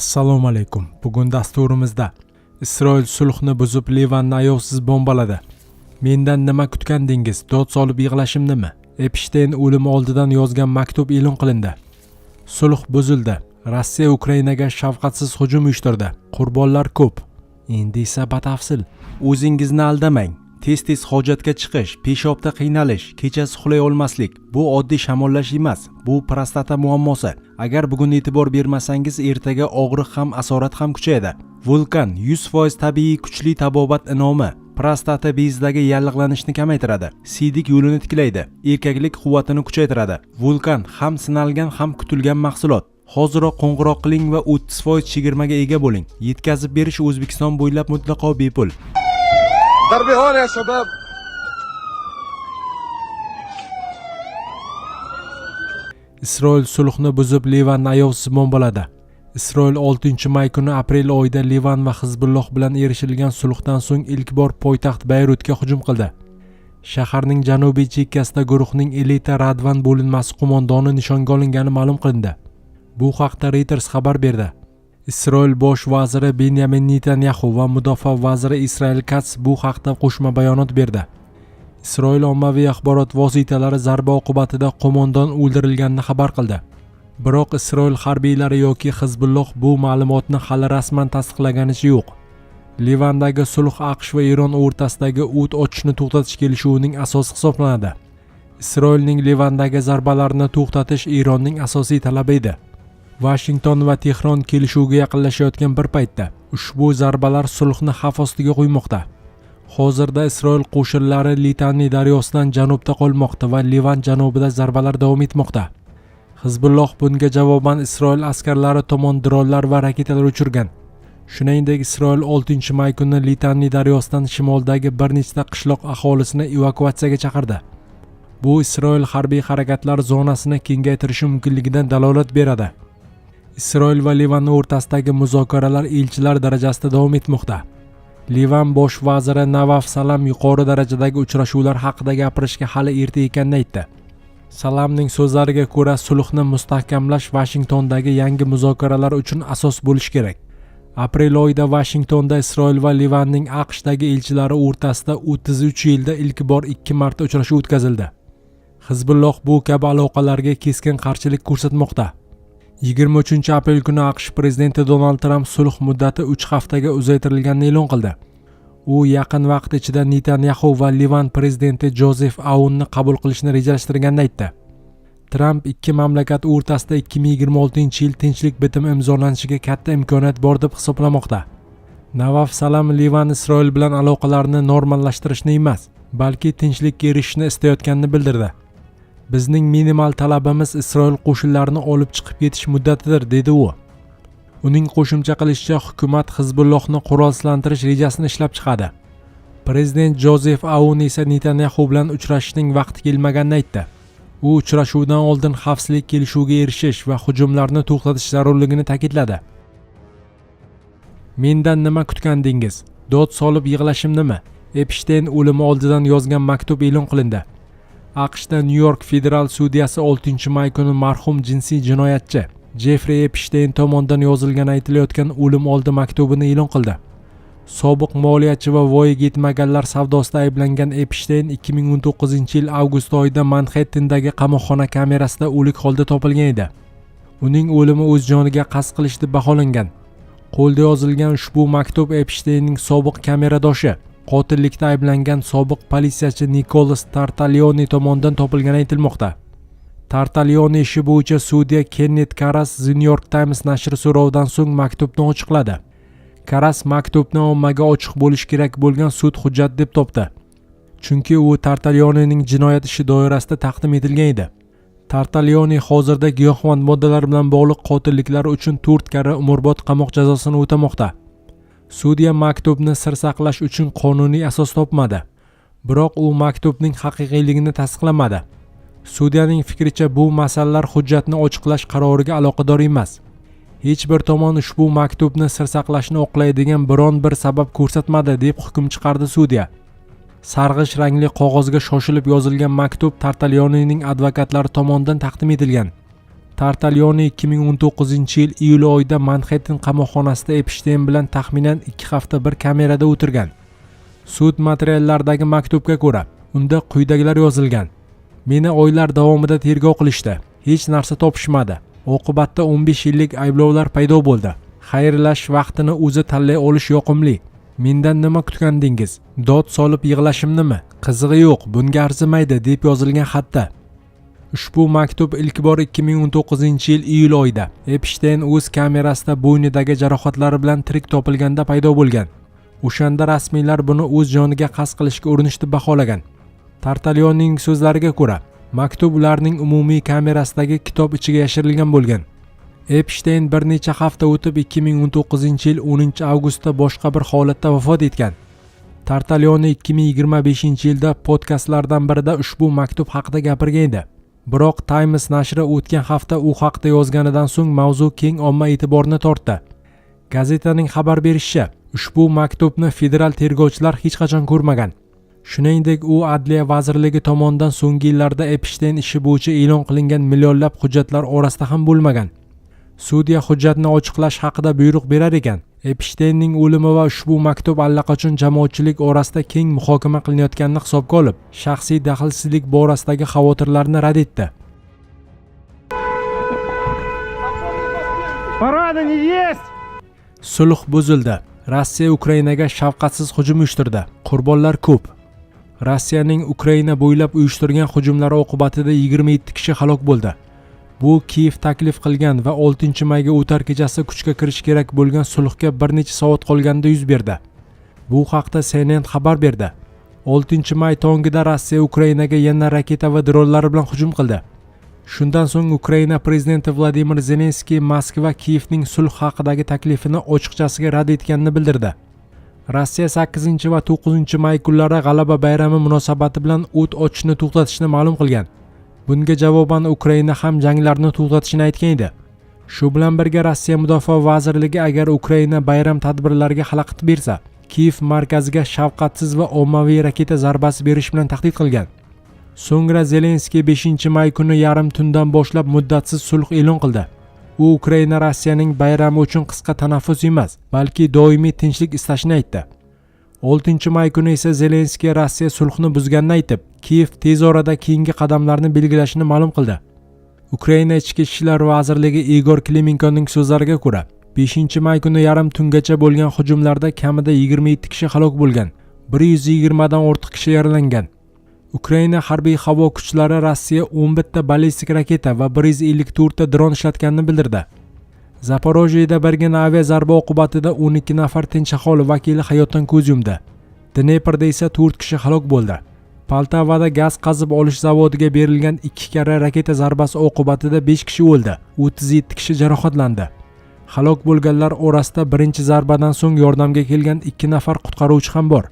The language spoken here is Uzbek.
Assalomu alaykum. Bugun dasturimizda Isroil sulhni buzib Livanni ayovsiz bombaladi. Mendan nima kutgandingiz? Dod solib yig'lashimnimi? Epstein o'limi oldidan yozgan maktub e'lon qilindi. Sulh buzildi. Rossiya Ukrainaga shafqatsiz hujum uyushtirdi. Qurbonlar ko'p. Endi esa batafsil. O'zingizni aldamang. Tez-tez hojatga chiqish, peshobda qiynalish, kechasi uxlay olmaslik bu oddiy shamollash emas, bu prostata muammosi. Agar bugun e'tibor bermasangiz, ertaga og'riq ham, asorat ham kuchayadi. Vulkan 100% tabiiy kuchli tabobat inomi prostata bezdagi yallig'lanishni kamaytiradi, siydik yo'lini tiklaydi, erkaklik quvvatini kuchaytiradi. Vulkan ham sinalgan, ham kutilgan mahsulot. Hoziroq qo'ng'iroq qiling va 30% chegirmaga ega bo'ling. Yetkazib berish O'zbekiston bo'ylab mutlaqo bepul. ضربي هون يا شباب. Isroil sulhni buzib Livanni ayovsiz bombaladi. Isroil 6-may kuni aprel oyida Livan va Hizbulloh bilan erishilgan sulhdan so'ng ilk bor poytaxt Bayrutga hujum qildi. Shaharning janubiy chekkasida guruhning elita Radvan bo'linmasi qo'mondoni nishonga olingani ma'lum qilindi. Bu haqda Reuters xabar berdi. Isroil bosh vaziri Benyamin Netanyahu va mudofaa vaziri Israel Katz bu haqda qo'shma bayonot berdi. Isroil ommaviy axborot vositalari zarba oqibatida qo'mondon o'ldirilganini xabar qildi. Biroq Isroil harbiylari yoki Hizbulloh bu ma'lumotni hali rasman tasdiqlaganicha yo'q. Livandagi sulh AQSh va Eron o'rtasidagi o't ochishni to'xtatish kelishuvining asosi hisoblanadi. Isroilning Livandagi zarbalarni to'xtatish Eronning asosiy talabi edi. Washington va Tehron kelishuvga yaqinlashayotgan bir paytda ushbu zarbalar sulhni xavf ostiga qo'ymoqda. Hozirda Isroil qo'shinlari Litaniy daryosidan janubda qolmoqda va Livan janubida zarbalar davom etmoqda. Hizbulloh bunga javoban Isroil askarlari tomon dronlar va raketalar uchirgan. Shuningdek, Isroil 6-may kuni Litaniy daryosidan shimoldagi bir nechta qishloq aholisini evakuatsiyaga chaqirdi. Bu Isroil harbiy harakatlar zonasini kengaytirishi mumkinligidan dalolat beradi. Isroil va Livan o'rtasidagi muzokaralar elchilar darajasida davom etmoqda. Livan bosh vaziri Navaf Salam yuqori darajadagi uchrashuvlar haqida gapirishga hali erta ekanini aytdi. Salamning so'zlariga ko'ra, sulhni mustahkamlash Washingtondagi yangi muzokaralar uchun asos bo'lishi kerak. Aprel oyida Washingtonda Isroil va Livanning AQShdagi elchilari o'rtasida 33 yilda ilk bor 2 marta uchrashuv o'tkazildi. Hizbulloh bu kabi aloqalarga keskin qarshilik ko'rsatmoqda. 23-aprel kuni AQSh prezidenti Donald Trump sulh muddati 3 haftaga uzaytirilganini e'lon qildi. U yaqin vaqt ichida Netanyahu va Livan prezidenti Josef Aounni qabul qilishni rejalashtirganini aytdi. Trump ikki mamlakat o'rtasida 2026-yil tinchlik bitimi imzolanishiga katta imkoniyat bor deb hisoblamoqda. Navaf Salam Livan Isroil bilan aloqalarni normallashtirishni emas, balki tinchlikka erishishni istayotganini bildirdi. Bizning minimal talabimiz Isroil qo'shinlarini olib chiqib ketish muddatidir, dedi u. Uning qo'shimcha qilishicha, hukumat Hizbullohni qurolsizlantirish rejasini ishlab chiqadi. Prezident Josef Aoun esa Netanyahu bilan uchrashishning vaqti kelmaganini aytdi. U uchrashuvdan oldin xavfsizlik kelishuviga erishish va hujumlarni to'xtatish zarurligini ta'kidladi. Mendan nima kutgandingiz? Dod solib yig'lashimnimi? Epstein o'limi oldidan yozgan maktub e'lon qilindi. AQShda New York federal sudyasi 6-may kuni marhum jinsiy jinoyatchi Jeffrey Epstein tomonidan yozilgan aytilayotgan o'lim oldi maktubini e'lon qildi. Sobiq moliyachi va voyaga yetmaganlar savdosida ayblangan Epstein 2019-yil avgust oyida Manhattandagi qamoqxona kamerasida o'lik holda topilgan edi. Uning o'limi o'z joniga qasd qilish deb baholangan. Qo'lda yozilgan ushbu maktub Epsteinning sobiq kameradoshi, qotillikda ayblangan sobiq politsiyachi Nicholas Tartaglione tomonidan topilgani aytilmoqda. Tartaglione ishi bo'yicha sudya Kenneth Karas The New York Times nashri so'rovidan so'ng maktubni ochiqladi. Karas maktubni ommaga ochiq bo'lish kerak bo'lgan sud hujjat deb topdi. Chunki u Tartaglionening jinoyat ishi doirasida taqdim etilgan edi. Tartaglione hozirda giyohvand moddalar bilan bog'liq qotilliklar uchun 4 karra umrbod qamoq jazosini o'tamoqda. Sudya maktubni sir saqlash uchun qonuniy asos topmadi. Biroq u maktubning haqiqiyligini tasdiqlamadi. Sudyaning fikricha bu masalalar hujjatni ochiqlash qaroriga aloqador emas. Hech bir tomon ushbu maktubni sir saqlashni oqlaydigan biron bir sabab ko'rsatmadi deb hukm chiqardi sudya. Sarg'ish rangli qog'ozga shoshilib yozilgan maktub Tartaglionening advokatlari tomonidan taqdim etilgan. Tartalyoni 2019-yil iyul oyida Manhattan qamoqxonasida Epstein bilan taxminan 2 hafta bir kamerada o'tirgan. Sud materiallaridagi maktubga ko'ra, unda quyidagilar yozilgan: "Meni oylar davomida tergov qilishdi. Hech narsa topishmadi. Oqibatda 15 yillik ayblovlar paydo bo'ldi. Xayrlashish vaqtini o'zi tanlay olish yoqimli. Mendan nima kutgandingiz? Dod solib yig'lashimnimi? Qizig'i yo'q, bunga arzimaydi", deb yozilgan xatda. Ushbu maktub ilk bor 2019-yil iyul oyida Epstein o'z kamerasida bo'ynidagi jarohatlari bilan tirik topilganda paydo bo'lgan. O'shanda rasmiylar buni o'z joniga qasd qilishga urinishdi baholagan. Tartalyonning so'zlariga ko'ra, maktub ularning umumiy kamerasidagi kitob ichiga yashirilgan bo'lgan. Epstein bir necha hafta o'tib 2019-yil 10-avgustda boshqa bir holatda vafot etgan. Tartalyoni 2025-yilda podkastlardan birida ushbu maktub haqida gapirgan edi. Biroq Times nashri o'tgan hafta u haqda yozganidan so'ng mavzu keng omma e'tiborini tortdi. Gazetaning xabar berishicha, ushbu maktubni federal tergovchilar hech qachon ko'rmagan. Shuningdek, u Adliya vazirligi tomonidan so'nggi yillarda Epstein ishi bo'yicha e'lon qilingan millionlab hujjatlar orasida ham bo'lmagan. Sudya hujjatni ochiqlash haqida buyruq berar ekan. Epsteinning o'limi va ushbu maktub allaqachon jamoatchilik orasida keng muhokama qilinayotganini hisobga olib, shaxsiy daxlsizlik borasidagi xavotirlarni rad etdi. Parada не есть! Sulh buzildi. Rossiya Ukrainaga shafqatsiz hujum uyushtirdi. Qurbonlar ko'p. Rossiyaning Ukraina bo'ylab uyushtirgan hujumlari oqibatida 27 kishi halok bo'ldi. Bu Kiyev taklif qilgan va 6-mayga o'tar kechasi kuchga kirish kerak bo'lgan sulhga bir necha soat qolganda yuz berdi. Bu haqda CNN xabar berdi. 6-may tongida Rossiya Ukrainaga yana raketa va dronlar bilan hujum qildi. Shundan so'ng Ukraina prezidenti Vladimir Zelenskiy Moskva Kiyevning sulh haqidagi taklifini ochiqchasiga rad etganini bildirdi. Rossiya 8 va 9-may kunlari G'alaba bayrami munosabati bilan o't ochishni to'xtatishni ma'lum qilgan. Bunga javoban Ukraina ham janglarni to'xtatishini aytgan edi. Shu bilan birga Rossiya Mudofaa vazirligi agar Ukraina bayram tadbirlariga xalaqit bersa, Kiyev markaziga shafqatsiz va ommaviy raketa zarbasi berish bilan tahdid qilgan. So'ngra Zelenskiy 5-may kuni yarim tundan boshlab muddatsiz sulh e'lon qildi. U Ukraina Rossiyaning bayrami uchun qisqa tanaffus emas, balki doimiy tinchlik istashini aytdi. 6-may kuni esa Zelenskiy Rossiya sulhni buzganini aytib, Kiyev tez orada keyingi qadamlarni belgilashini ma'lum qildi. Ukraina Ichki ishlar vazirligi Igor Klimenkoning so'zlariga ko'ra, 5-may kuni yarim tungacha bo'lgan hujumlarda kamida 27 kishi halok bo'lgan, 120 dan ortiq kishi yaralangan. Ukraina harbiy havo kuchlari Rossiya 11 ta ballistik raketa va 154 ta dron ishlatganini bildirdi. Zaporojyeda birgina avia zarba oqibatida 12 nafar tinch aholi vakili hayotdan ko'z yumdi. Dneprda esa 4 kishi halok bo'ldi. Poltavada gaz qazib olish zavodiga berilgan 2 karra raketa zarbasi oqibatida 5 kishi o'ldi, 37 kishi jarohatlandi. Halok bo'lganlar orasida birinchi zarbadan so'ng yordamga kelgan 2 nafar qutqaruvchi ham bor.